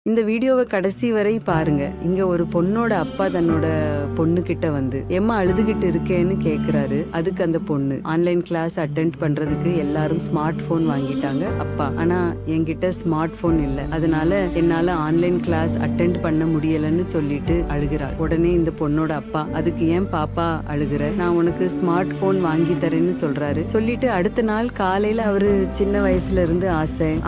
இந்த வீடியோவை கடைசி வரை பாருங்க. இங்க ஒரு பொண்ணோட அப்பா தன்னோட பொண்ணு கிட்ட வந்து எம்மா அழுதுகிட்டு இருக்கேன்னு கேக்குறாரு. அதுக்கு அந்த பொண்ணு ஆன்லைன் கிளாஸ் அட்டென்ட் பண்றதுக்கு எல்லாரும் ஸ்மார்ட் போன் வாங்கிட்டாங்க அப்பா, ஆனா என்கிட்ட ஸ்மார்ட் போன் இல்ல, அதனால என்னால ஆன்லைன் கிளாஸ் அட்டென்ட் பண்ண முடியலன்னு சொல்லிட்டு அழுகிறாள். உடனே இந்த பொண்ணோட அப்பா, அதுக்கு ஏன் பாப்பா அழுகுற, நான் உனக்கு ஸ்மார்ட் போன் வாங்கி தரேன்னு சொல்றாரு. சொல்லிட்டு அடுத்த நாள் காலையில அவரு சின்ன வயசுல இருந்து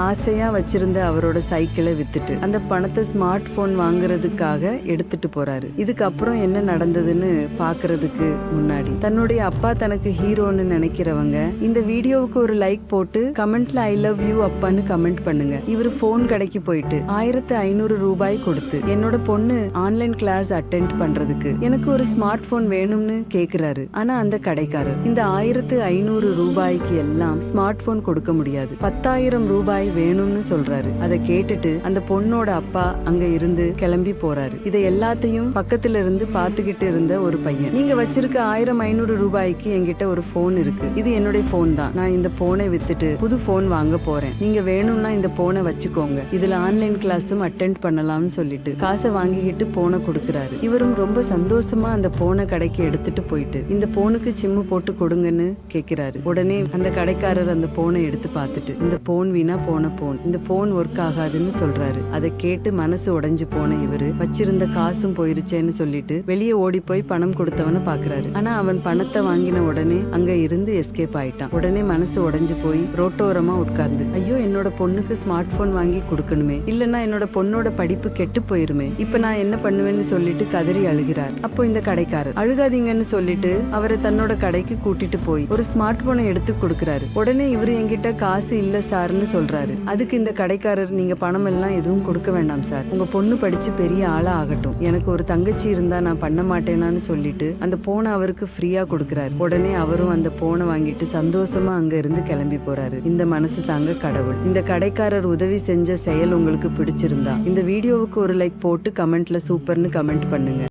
ஆசையா வச்சிருந்த அவரோட சைக்கிளை வித்துட்டு அந்த பணத்தை ஸ்மார்ட் போன் வாங்குறதுக்காக எடுத்துட்டு போறாரு. இதுக்கப்புறம் என்ன நடந்ததுன்னு பாக்குறதுக்கு முன்னாடி தன்னுடைய அப்பா தனக்கு ஹீரோன்னு நினைக்கிறவங்க இந்த வீடியோவுக்கு ஒரு லைக் போட்டு கமெண்ட்ல ஐ லவ் யூ அப்பான்னு கமெண்ட் பண்ணுங்க. இவரு போன் கடைக்கு போயிட்டு 1500 ரூபாய் கொடுத்து என்னோட பொண்ணு ஆன்லைன் கிளாஸ் அட்டென்ட் பண்றதுக்கு எனக்கு ஒரு ஸ்மார்ட் போன் வேணும்னு கேக்குறாரு. ஆனா அந்த கடைக்காரர் இந்த 1500 ரூபாய்க்கு எல்லாம் ஸ்மார்ட் போன் கொடுக்க முடியாது, 10,000 ரூபாய் வேணும்னு சொல்றாரு. அதை கேட்டுட்டு அந்த பொண்ணோட அப்பா அங்க இருந்து கிளம்பி போறாரு. இதை எல்லாத்தையும் பக்கத்துல இருந்து பாத்துக்கிட்டு இருந்த ஒரு பையன், நீங்க வச்சிருக்க 1500 ரூபாய்க்கு என்கிட்ட ஒரு போன் இருக்கு, இது என்னுடைய போன் தான், நான் இந்த போனை வித்துட்டு புது போன் வாங்க போறேன், நீங்க வேணும்னா இந்த போனை வச்சுக்கோங்க, இதுல ஆன்லைன் கிளாஸும் அட்டென்ட் பண்ணலாம்னு சொல்லிட்டு காசை வாங்கிக்கிட்டு போனை கொடுக்கறாரு. இவரும் ரொம்ப சந்தோஷமா அந்த போனை கடைக்கு எடுத்துட்டு போயிட்டு இந்த போனுக்கு சிம்மு போட்டு கொடுங்கன்னு கேக்குறாரு. உடனே அந்த கடைக்காரர் அந்த போனை எடுத்து பார்த்துட்டு இந்த போன் வீணா போன போன், இந்த போன் ஒர்க் ஆகாதுன்னு சொல்றாரு. அதை கேட்டு மனசு உடைஞ்சு போன இவரு வச்சிருந்த காசும் போயிருச்சேன்னு சொல்லிட்டு வெளியே ஓடி போய் பணம் கொடுத்தவன பாக்குறாரு. ஆனா அவன் பணத்தை வாங்கின உடனே அங்க இருந்து எஸ்கேப் ஆயிட்டான். உடனே மனசு உடைஞ்சு போய் ரோட்டோரமா உட்கார்ந்து, ஐயோ என்னோட பொண்ணுக்கு ஸ்மார்ட் போன் வாங்கி கொடுக்கணுமே, இல்லன்னா என்னோட பொண்ணோட படிப்பு கெட்டு போயிருமே, இப்ப நான் என்ன பண்ணுவேன்னு சொல்லிட்டு கதறி அழுகிறார். அப்போ இந்த கடைக்காரர் அழுகாதீங்கன்னு சொல்லிட்டு அவரை தன்னோட கடைக்கு கூட்டிட்டு போய் ஒரு ஸ்மார்ட் போனை எடுத்து கொடுக்கறாரு. உடனே இவரு என்கிட்ட காசு இல்ல சார்னு சொல்றாரு. அதுக்கு இந்த கடைக்காரர், நீங்க பணம் எல்லாம் எதுவும் கொடுக்க வேண்டாம் சார், உங்க பொண்ணு படிச்சு பெரிய ஆளா ஆகட்டும், எனக்கு ஒரு தங்கச்சி இருந்தா நான் பண்ண மாட்டேனான்னு சொல்லிட்டு அந்த போனை அவருக்கு ஃப்ரீயா கொடுக்கறாரு. உடனே அவரும் அந்த போனை வாங்கிட்டு சந்தோஷமா அங்க இருந்து கிளம்பி போறாரு. இந்த மனசு தாங்க கடவுள். இந்த கடைக்காரர் உதவி செஞ்ச செயல் உங்களுக்கு பிடிச்சிருந்தா இந்த வீடியோவுக்கு ஒரு லைக் போட்டு கமெண்ட்ல சூப்பர்னு கமெண்ட் பண்ணுங்க.